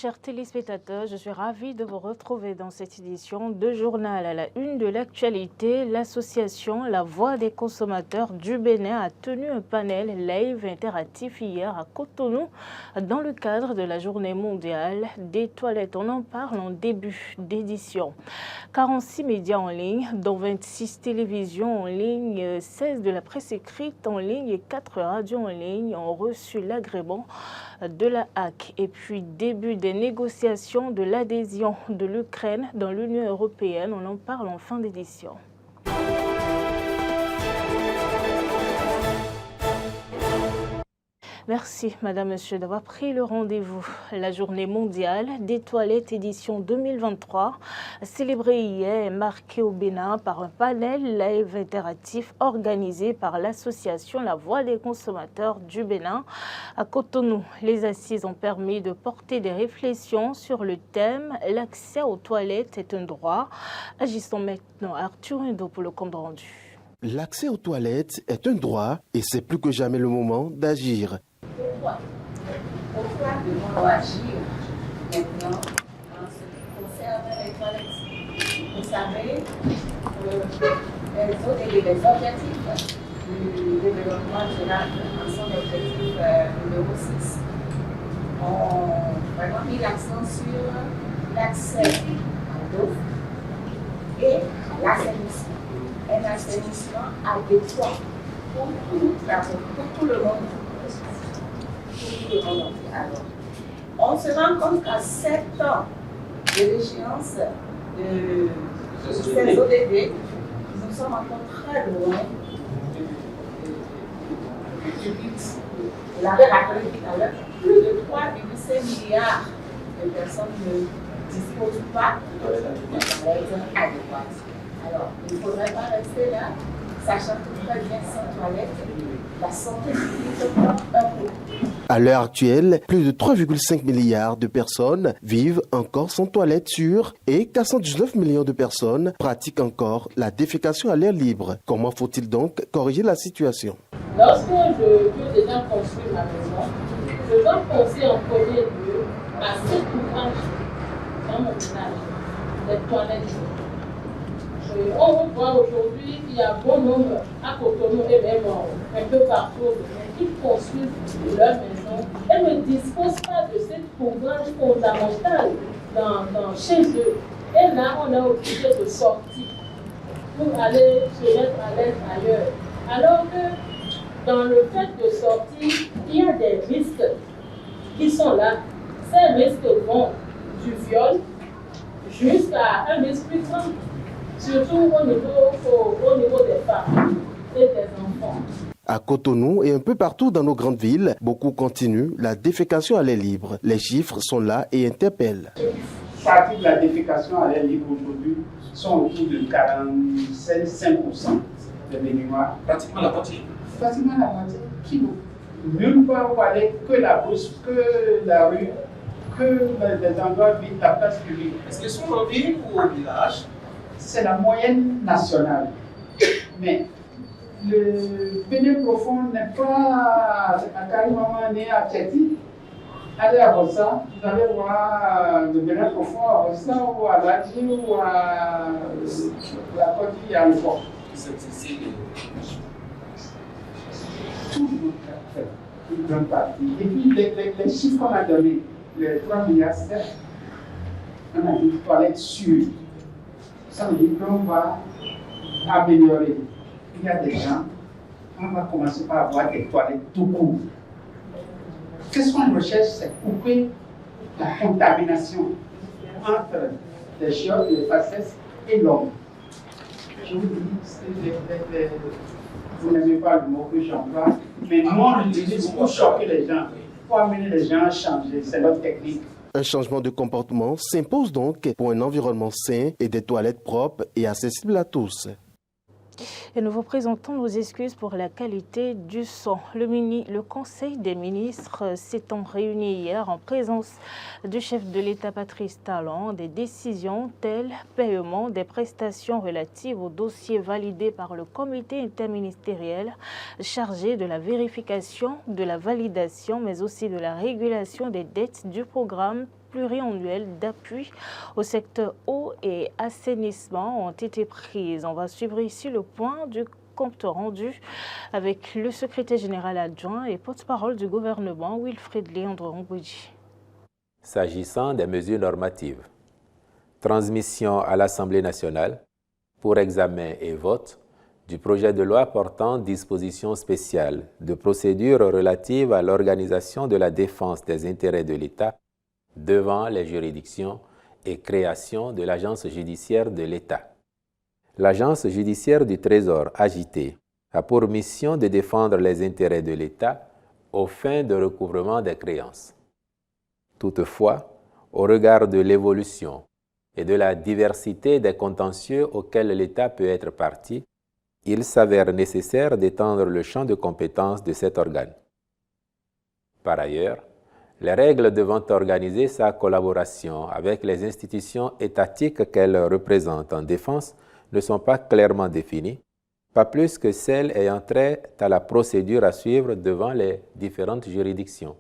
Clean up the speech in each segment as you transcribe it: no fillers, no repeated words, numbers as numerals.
chers téléspectateurs, je suis ravie de vous retrouver dans cette édition de journal. À la une de l'actualité, l'association La Voix des consommateurs du Bénin a tenu un panel live interactif hier à Cotonou dans le cadre de la journée mondiale des toilettes. On en parle en début d'édition. 46 médias en ligne, dont 26 télévisions en ligne, 16 de la presse écrite en ligne et 4 radios en ligne ont reçu l'agrément de la HAC. Et puis, début des négociations de l'adhésion de l'Ukraine dans l'Union européenne. On en parle en fin d'édition. Merci, Madame, Monsieur, d'avoir pris le rendez-vous. La journée mondiale des toilettes édition 2023, célébrée hier, est marquée au Bénin par un panel live interactif organisé par l'association La Voix des consommateurs du Bénin à Cotonou. Les assises ont permis de porter des réflexions sur le thème « L'accès aux toilettes est un droit ». Agissons maintenant à Arthur Indo pour le compte rendu. L'accès aux toilettes est un droit et c'est plus que jamais le moment d'agir. Pourquoi devons-nous agir maintenant en ce qui concerne les toilettes? Vous savez, les objectifs du développement durable, en son objectif numéro 6, ont vraiment mis l'accent sur l'accès à l'eau et l'assainissement. Un assainissement adéquat pour tout le monde. Alors, on se rend compte qu'à 7 ans de l'échéance de ces ODD, nous sommes encore très loin du but. Vous l'avez rappelé tout à l'heure, plus de 3,5 milliards de personnes ne disposent pas de toilettes adéquates. Alors, il ne faudrait pas rester là, sachant que très bien sans toilette, la santé publique prend un coup. À l'heure actuelle, plus de 3,5 milliards de personnes vivent encore sans toilette sûre et 419 millions de personnes pratiquent encore la défécation à l'air libre. Comment faut-il donc corriger la situation? Lorsque je veux déjà construire ma maison, je dois penser en premier lieu à cet ouvrage dans mon ménage, les toilettes. On voit aujourd'hui qu'il y a bon nombre à Cotonou et même un peu partout qui construisent leur maison et ne disposent pas de cet ouvrage fondamental chez eux. Et là, on est obligé de sortir pour aller se mettre à l'aise ailleurs. Alors que dans le fait de sortir, il y a des risques qui sont là. Ces risques vont du viol jusqu'à un risque plus grand. Surtout au niveau des femmes et des enfants. À Cotonou et un peu partout dans nos grandes villes, beaucoup continuent la défécation à l'air libre. Les chiffres sont là et interpellent. Les parties de la défécation à l'air libre aujourd'hui sont autour de 45% de mémoire. Pratiquement la moitié. Pratiquement la moitié. Qui nulle part où aller que la brousse, que la rue, que les endroits vides, la place publique. Est-ce qu'ils sont en ville ou au village? C'est la moyenne nationale. Mais le Bénin profond n'est pas à carrément né à Tchéti. Allez à Rossa, vous allez voir le Bénin profond à Rossa ou à Ladi ou à la Côte d'Ivoire à l'époque. Toujours une grande partie. Et puis les chiffres qu'on a donnés, les 3 milliards, on a dit toilettes sûres. Ça veut dire qu'on va améliorer. Il y a des gens, on va commencer par avoir des toilettes tout court. Qu'est-ce qu'on recherche? C'est couper la contamination entre les chiottes, les facettes et l'homme. Je vous dis, vous n'aimez pas le mot que j'emploie, mais moi je l'utilise pour choquer les gens, pour amener les gens à changer. C'est notre technique. Un changement de comportement s'impose donc pour un environnement sain et des toilettes propres et accessibles à tous. Et nous vous présentons nos excuses pour la qualité du son. Le Conseil des ministres s'étant réuni hier en présence du chef de l'État Patrice Talon. Des décisions telles paiement des prestations relatives aux dossiers validés par le comité interministériel chargé de la vérification, de la validation, mais aussi de la régulation des dettes du programme pluriannuel d'appui au secteur eau et assainissement ont été prises. On va suivre ici le point du compte rendu avec le secrétaire général adjoint et porte-parole du gouvernement, Wilfried Léandre Ngouidji. S'agissant des mesures normatives, transmission à l'Assemblée nationale pour examen et vote du projet de loi portant dispositions spéciales de procédures relatives à l'organisation de la défense des intérêts de l'État devant les juridictions et création de l'Agence judiciaire de l'État. L'Agence judiciaire du Trésor, AJT, a pour mission de défendre les intérêts de l'État aux fins de recouvrement des créances. Toutefois, au regard de l'évolution et de la diversité des contentieux auxquels l'État peut être partie, il s'avère nécessaire d'étendre le champ de compétences de cet organe. Par ailleurs, les règles devant organiser sa collaboration avec les institutions étatiques qu'elle représente en défense ne sont pas clairement définies, pas plus que celles ayant trait à la procédure à suivre devant les différentes juridictions.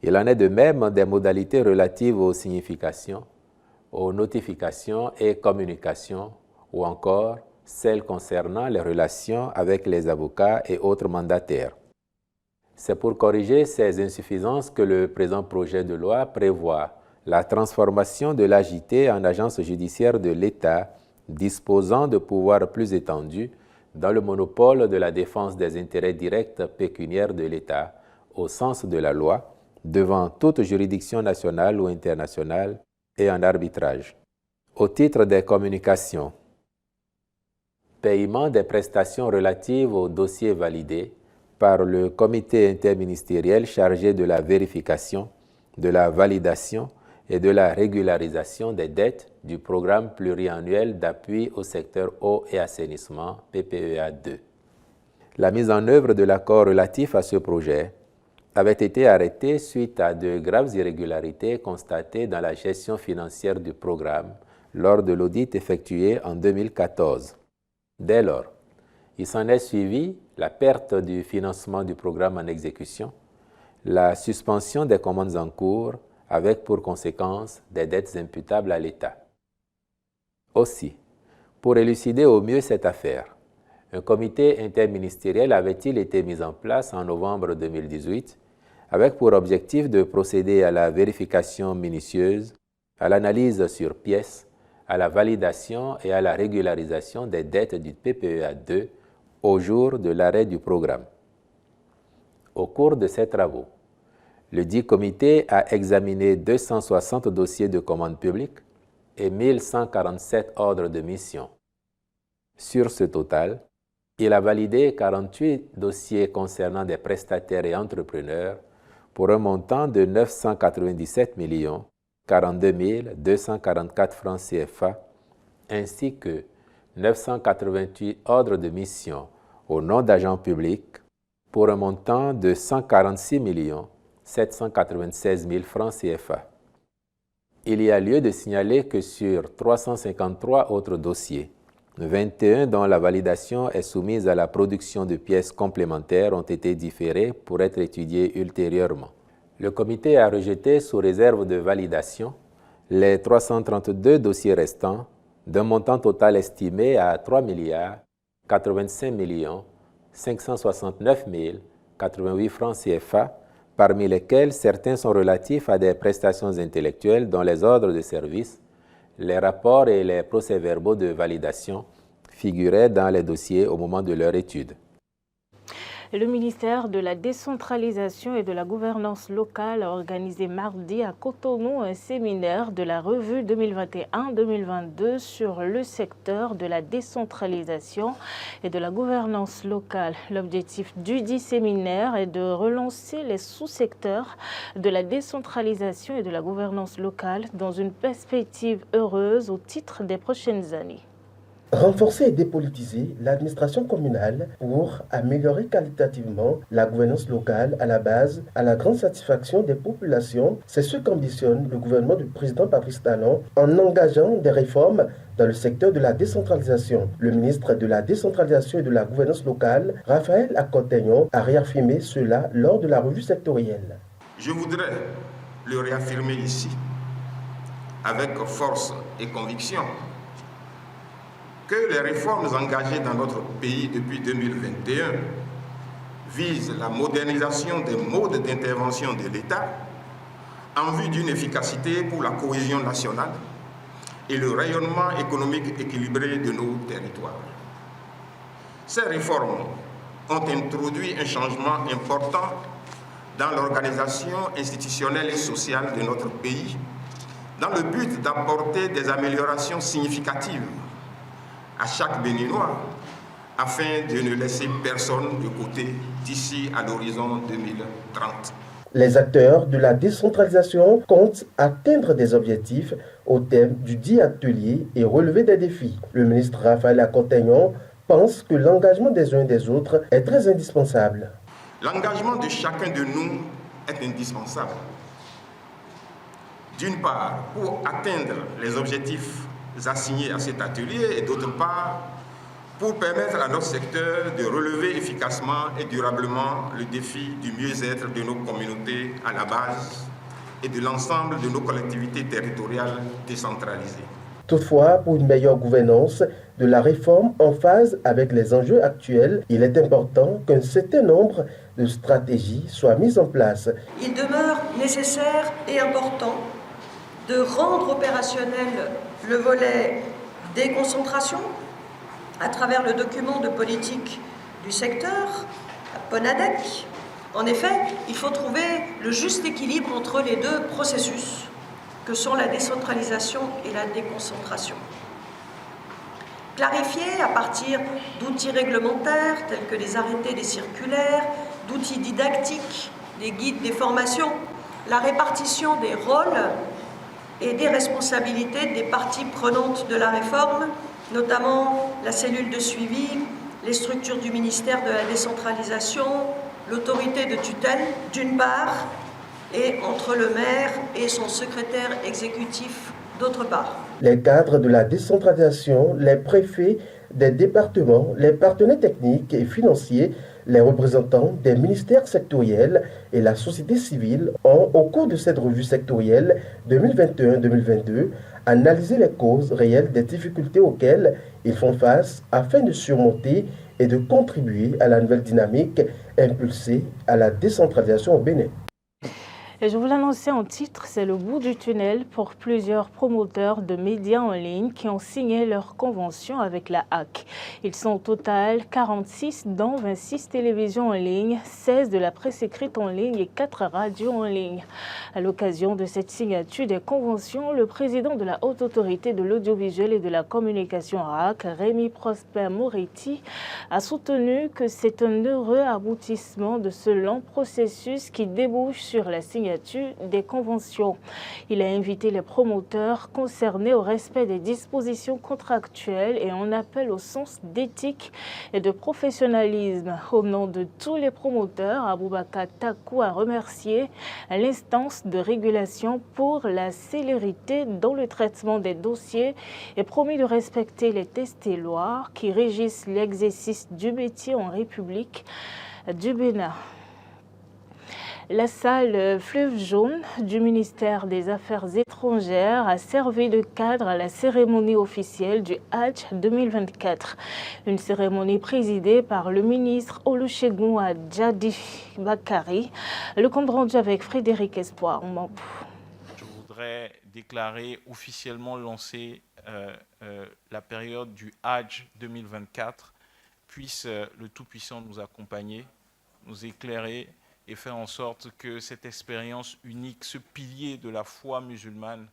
Il en est de même des modalités relatives aux significations, aux notifications et communications, ou encore celles concernant les relations avec les avocats et autres mandataires. C'est pour corriger ces insuffisances que le présent projet de loi prévoit la transformation de l'AJT en agence judiciaire de l'État disposant de pouvoirs plus étendus dans le monopole de la défense des intérêts directs pécuniaires de l'État au sens de la loi devant toute juridiction nationale ou internationale et en arbitrage. Au titre des communications, paiement des prestations relatives aux dossiers validés par le comité interministériel chargé de la vérification, de la validation et de la régularisation des dettes du programme pluriannuel d'appui au secteur eau et assainissement, PPEA 2. La mise en œuvre de l'accord relatif à ce projet avait été arrêtée suite à de graves irrégularités constatées dans la gestion financière du programme lors de l'audit effectué en 2014. Dès lors, il s'en est suivi la perte du financement du programme en exécution, la suspension des commandes en cours avec pour conséquence des dettes imputables à l'État. Aussi, pour élucider au mieux cette affaire, un comité interministériel avait-il été mis en place en novembre 2018 avec pour objectif de procéder à la vérification minutieuse, à l'analyse sur pièces, à la validation et à la régularisation des dettes du PPEA 2 au jour de l'arrêt du programme. Au cours de ces travaux, le dit comité a examiné 260 dossiers de commande publique et 1147 ordres de mission. Sur ce total, il a validé 48 dossiers concernant des prestataires et entrepreneurs pour un montant de 997 42 244 francs CFA, ainsi que 988 ordres de mission au nom d'agents publics pour un montant de 146 796 000 francs CFA. Il y a lieu de signaler que sur 353 autres dossiers, 21 dont la validation est soumise à la production de pièces complémentaires ont été différés pour être étudiés ultérieurement. Le comité a rejeté sous réserve de validation les 332 dossiers restants d'un montant total estimé à 3 85 569 088 francs CFA, parmi lesquels certains sont relatifs à des prestations intellectuelles dont les ordres de service, les rapports et les procès-verbaux de validation figuraient dans les dossiers au moment de leur étude. Le ministère de la décentralisation et de la gouvernance locale a organisé mardi à Cotonou un séminaire de la revue 2021-2022 sur le secteur de la décentralisation et de la gouvernance locale. L'objectif du dit séminaire est de relancer les sous-secteurs de la décentralisation et de la gouvernance locale dans une perspective heureuse au titre des prochaines années. Renforcer et dépolitiser l'administration communale pour améliorer qualitativement la gouvernance locale à la base, à la grande satisfaction des populations, c'est ce qu'ambitionne le gouvernement du président Patrice Talon en engageant des réformes dans le secteur de la décentralisation. Le ministre de la décentralisation et de la gouvernance locale, Raphaël Akotegnon, a réaffirmé cela lors de la revue sectorielle. Je voudrais le réaffirmer ici, avec force et conviction, que les réformes engagées dans notre pays depuis 2021 visent la modernisation des modes d'intervention de l'État en vue d'une efficacité pour la cohésion nationale et le rayonnement économique équilibré de nos territoires. Ces réformes ont introduit un changement important dans l'organisation institutionnelle et sociale de notre pays, dans le but d'apporter des améliorations significatives à chaque Béninois, afin de ne laisser personne de côté d'ici à l'horizon 2030. Les acteurs de la décentralisation comptent atteindre des objectifs au thème du dit atelier et relever des défis. Le ministre Raphaël Akotaignon pense que l'engagement des uns et des autres est très indispensable. L'engagement de chacun de nous est indispensable. D'une part, pour atteindre les objectifs assignés à cet atelier et d'autre part, pour permettre à notre secteur de relever efficacement et durablement le défi du mieux-être de nos communautés à la base et de l'ensemble de nos collectivités territoriales décentralisées. Toutefois, pour une meilleure gouvernance de la réforme en phase avec les enjeux actuels, il est important qu'un certain nombre de stratégies soient mises en place. Il demeure nécessaire et important de rendre opérationnel le volet déconcentration à travers le document de politique du secteur, la PONADEC. En effet, il faut trouver le juste équilibre entre les deux processus que sont la décentralisation et la déconcentration. Clarifier à partir d'outils réglementaires tels que les arrêtés des circulaires, d'outils didactiques, des guides, des formations, la répartition des rôles et des responsabilités des parties prenantes de la réforme, notamment la cellule de suivi, les structures du ministère de la décentralisation, l'autorité de tutelle, d'une part, et entre le maire et son secrétaire exécutif, d'autre part. Les cadres de la décentralisation, les préfets des départements, les partenaires techniques et financiers, les représentants des ministères sectoriels et la société civile ont, au cours de cette revue sectorielle 2021-2022, analysé les causes réelles des difficultés auxquelles ils font face afin de surmonter et de contribuer à la nouvelle dynamique impulsée à la décentralisation au Bénin. Et je vous l'annonçais en titre, c'est le bout du tunnel pour plusieurs promoteurs de médias en ligne qui ont signé leur convention avec la HAC. Ils sont au total 46, dont 26 télévisions en ligne, 16 de la presse écrite en ligne et 4 radios en ligne. À l'occasion de cette signature des conventions, le président de la Haute Autorité de l'Audiovisuel et de la Communication HAC, Rémi Prosper Moretti, a soutenu que c'est un heureux aboutissement de ce long processus qui débouche sur la signature des conventions. Il a invité les promoteurs concernés au respect des dispositions contractuelles et en appel au sens d'éthique et de professionnalisme. Au nom de tous les promoteurs, Aboubakar Takou a remercié l'instance de régulation pour la célérité dans le traitement des dossiers et promis de respecter les tests et lois qui régissent l'exercice du métier en République du Bénin. La salle Fleuve Jaune du ministère des Affaires étrangères a servi de cadre à la cérémonie officielle du Hajj 2024. Une cérémonie présidée par le ministre Olusegun Ajadi Bakari. Le compte rendu avec Frédéric Espoir. Je voudrais déclarer officiellement lancer la période du Hajj 2024. Puisse le Tout-Puissant nous accompagner, nous éclairer et faire en sorte que cette expérience unique, ce pilier de la foi musulmane,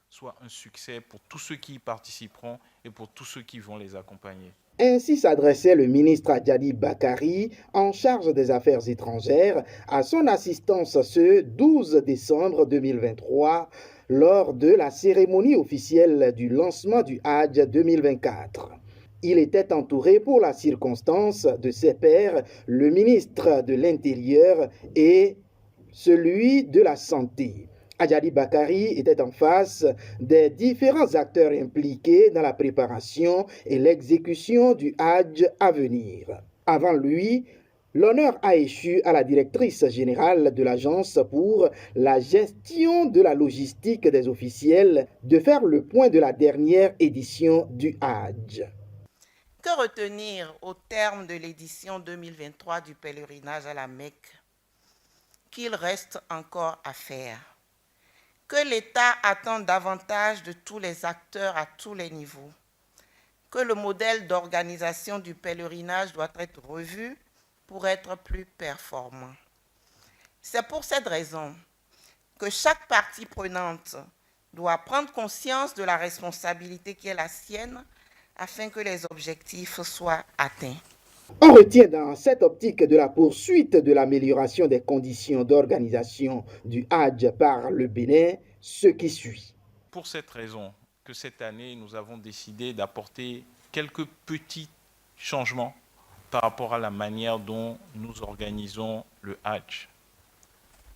soit un succès pour tous ceux qui y participeront et pour tous ceux qui vont les accompagner. Ainsi s'adressait le ministre Ajadi Bakari, en charge des affaires étrangères, à son assistance ce 12 décembre 2023, lors de la cérémonie officielle du lancement du Hajj 2024. Il était entouré pour la circonstance de ses pairs, le ministre de l'Intérieur et celui de la Santé. Ajadi Bakari était en face des différents acteurs impliqués dans la préparation et l'exécution du Hajj à venir. Avant lui, L'honneur a échu à la directrice générale de l'Agence pour la gestion de la logistique des officiels de faire le point de la dernière édition du Hajj. Que retenir au terme de l'édition 2023 du pèlerinage à la Mecque? Qu'il reste encore à faire. Que l'État attend davantage de tous les acteurs à tous les niveaux. Que le modèle d'organisation du pèlerinage doit être revu pour être plus performant. C'est pour cette raison que chaque partie prenante doit prendre conscience de la responsabilité qui est la sienne afin que les objectifs soient atteints. On retient dans cette optique de la poursuite de l'amélioration des conditions d'organisation du Hajj par le Bénin ce qui suit. Pour cette raison que cette année, nous avons décidé d'apporter quelques petits changements par rapport à la manière dont nous organisons le Hajj.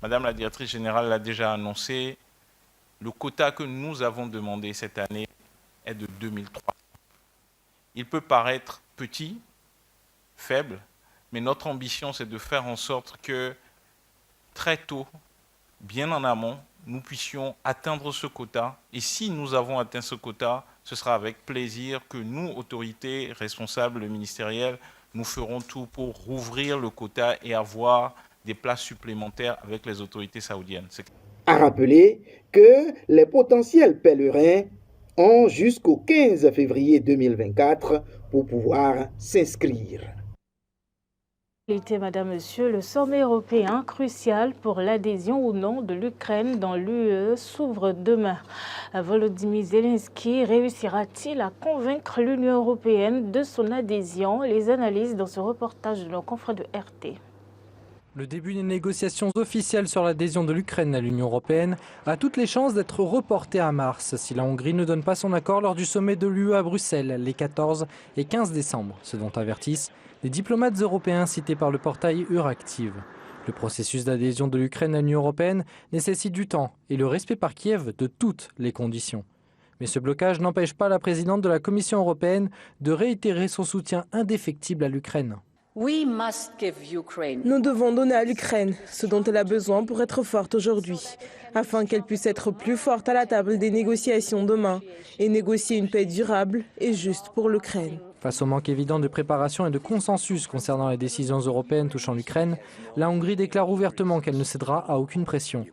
Madame la directrice générale l'a déjà annoncé, le quota que nous avons demandé cette année est de 2003. Il peut paraître petit, faible, mais notre ambition, c'est de faire en sorte que très tôt, bien en amont, nous puissions atteindre ce quota. Et si nous avons atteint ce quota, ce sera avec plaisir que nous, autorités responsables ministérielles, nous ferons tout pour rouvrir le quota et avoir des places supplémentaires avec les autorités saoudiennes. À rappeler que les potentiels pèlerins ont jusqu'au 15 février 2024 pour pouvoir s'inscrire. Madame, Monsieur, le sommet européen crucial pour l'adhésion ou non de l'Ukraine dans l'UE s'ouvre demain. Volodymyr Zelensky réussira-t-il à convaincre l'Union européenne de son adhésion? Les analyses dans ce reportage de nos confrères de RT. Le début des négociations officielles sur l'adhésion de l'Ukraine à l'Union européenne a toutes les chances d'être reporté à mars si la Hongrie ne donne pas son accord lors du sommet de l'UE à Bruxelles les 14 et 15 décembre, ce dont avertissent les diplomates européens cités par le portail Euractiv. Le processus d'adhésion de l'Ukraine à l'Union européenne nécessite du temps et le respect par Kiev de toutes les conditions. Mais ce blocage n'empêche pas la présidente de la Commission européenne de réitérer son soutien indéfectible à l'Ukraine. Nous devons donner à l'Ukraine ce dont elle a besoin pour être forte aujourd'hui, afin qu'elle puisse être plus forte à la table des négociations demain et négocier une paix durable et juste pour l'Ukraine. Face au manque évident de préparation et de consensus concernant les décisions européennes touchant l'Ukraine, la Hongrie déclare ouvertement qu'elle ne cédera à aucune pression.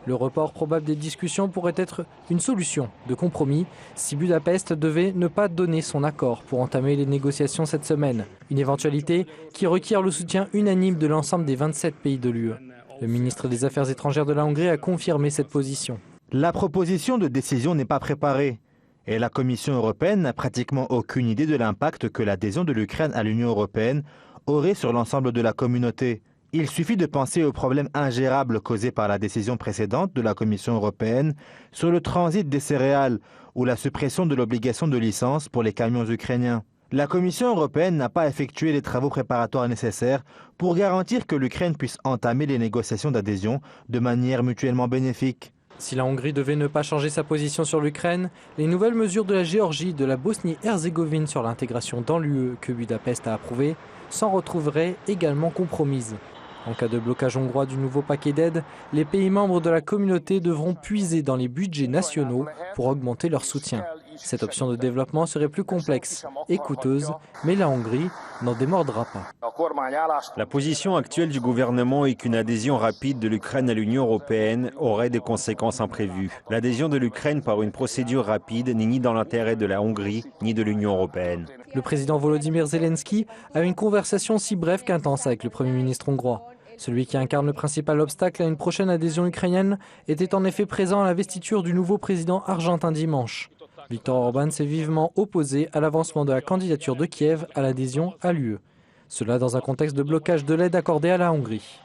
Le report probable des discussions pourrait être une solution de compromis si Budapest devait ne pas donner son accord pour entamer les négociations cette semaine. Une éventualité qui requiert le soutien unanime de l'ensemble des 27 pays de l'UE. Le ministre des Affaires étrangères de la Hongrie a confirmé cette position. La proposition de décision n'est pas préparée et la Commission européenne n'a pratiquement aucune idée de l'impact que l'adhésion de l'Ukraine à l'Union européenne aurait sur l'ensemble de la communauté. Il suffit de penser aux problèmes ingérables causés par la décision précédente de la Commission européenne sur le transit des céréales ou la suppression de l'obligation de licence pour les camions ukrainiens. La Commission européenne n'a pas effectué les travaux préparatoires nécessaires pour garantir que l'Ukraine puisse entamer les négociations d'adhésion de manière mutuellement bénéfique. Si la Hongrie devait ne pas changer sa position sur l'Ukraine, les nouvelles mesures de la Géorgie et de la Bosnie-Herzégovine sur l'intégration dans l'UE que Budapest a approuvées s'en retrouveraient également compromises. En cas de blocage hongrois du nouveau paquet d'aide, les pays membres de la communauté devront puiser dans les budgets nationaux pour augmenter leur soutien. Cette option de développement serait plus complexe et coûteuse, mais la Hongrie n'en démordra pas. La position actuelle du gouvernement est qu'une adhésion rapide de l'Ukraine à l'Union européenne aurait des conséquences imprévues. L'adhésion de l'Ukraine par une procédure rapide n'est ni dans l'intérêt de la Hongrie ni de l'Union européenne. Le président Volodymyr Zelensky a eu une conversation si brève qu'intense avec le Premier ministre hongrois. Celui qui incarne le principal obstacle à une prochaine adhésion ukrainienne était en effet présent à l'investiture du nouveau président argentin dimanche. Viktor Orban s'est vivement opposé à l'avancement de la candidature de Kiev à l'adhésion à l'UE. Cela dans un contexte de blocage de l'aide accordée à la Hongrie.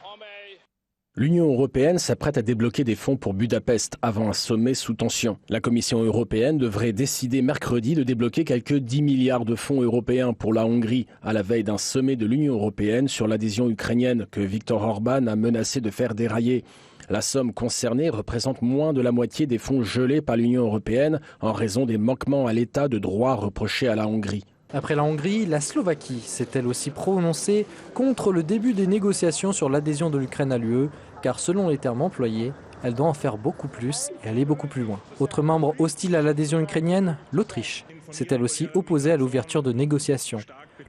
L'Union européenne s'apprête à débloquer des fonds pour Budapest avant un sommet sous tension. La Commission européenne devrait décider mercredi de débloquer quelques 10 milliards de fonds européens pour la Hongrie à la veille d'un sommet de l'Union européenne sur l'adhésion ukrainienne que Viktor Orban a menacé de faire dérailler. La somme concernée représente moins de la moitié des fonds gelés par l'Union européenne en raison des manquements à l'état de droit reprochés à la Hongrie. Après la Hongrie, la Slovaquie s'est elle aussi prononcée contre le début des négociations sur l'adhésion de l'Ukraine à l'UE, car selon les termes employés, elle doit en faire beaucoup plus et aller beaucoup plus loin. Autre membre hostile à l'adhésion ukrainienne, l'Autriche s'est elle aussi opposée à l'ouverture de négociations.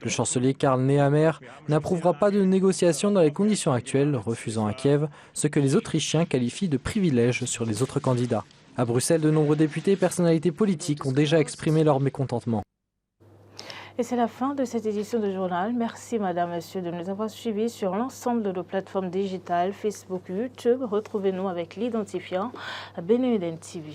Le chancelier Karl Nehammer n'approuvera pas de négociations dans les conditions actuelles, refusant à Kiev ce que les Autrichiens qualifient de privilège sur les autres candidats. À Bruxelles, de nombreux députés et personnalités politiques ont déjà exprimé leur mécontentement. Et c'est la fin de cette édition de journal. Merci madame, monsieur de nous avoir suivis sur l'ensemble de nos plateformes digitales, Facebook, YouTube. Retrouvez-nous avec l'identifiant Bénéuden TV.